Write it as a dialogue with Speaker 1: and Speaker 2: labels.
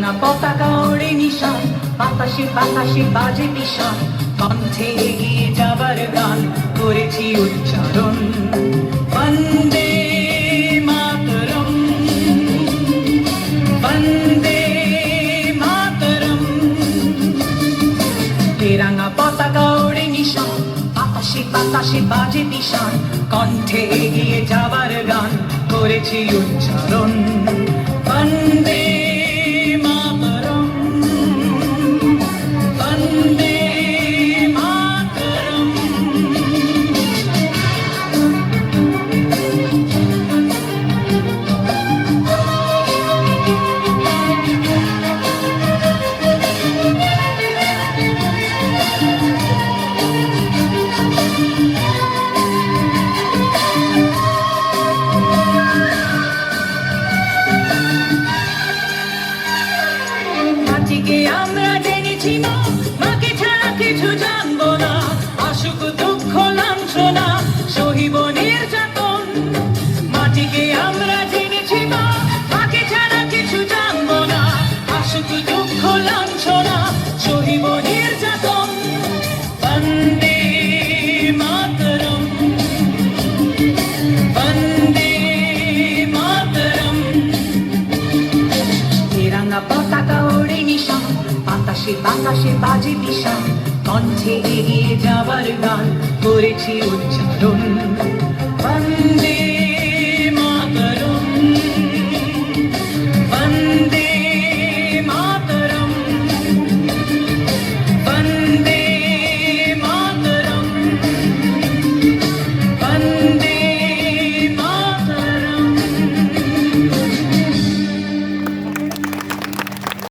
Speaker 1: তেরাঙা পতাকা ওড়ে নিশান, বাতাসে বাতাসে বাজে নিশান, কণ্ঠে এগিয়ে যাবার গান করেছি উচ্চারণ। বন্দে মাতরম, বন্দে মাতরম। তেরাঙা পতাকা ওড়ে নিশান, বাতাসে বাতাসে বাজে নিশান, কণ্ঠে এগিয়ে যাবার গান করেছি উচ্চারণ। বন্দে মাতরম, বন্দে মাতরম। মাটিকে আমরা জেনেছি মা, মাকে ছাড়া কিছু জানবো না। আসুক দুঃখ লাঞ্ছনা, সহিব নির্যাতন। মাটিকে আমরা জেনেছি মা, মাকে ছাড়া কিছু জানবো না। আসুক দুঃখ লাঞ্ছনা, সহিব নির্যাতন। বন্দে মাতরম, বন্দে মাতরম। তেরাঙা পতাকা ওড়ে নিশান, বাতাসে বাতাসে বাজে নিশান, কণ্ঠে এগিয়ে যাবার গান করেছি উচ্চারণ। বন্দে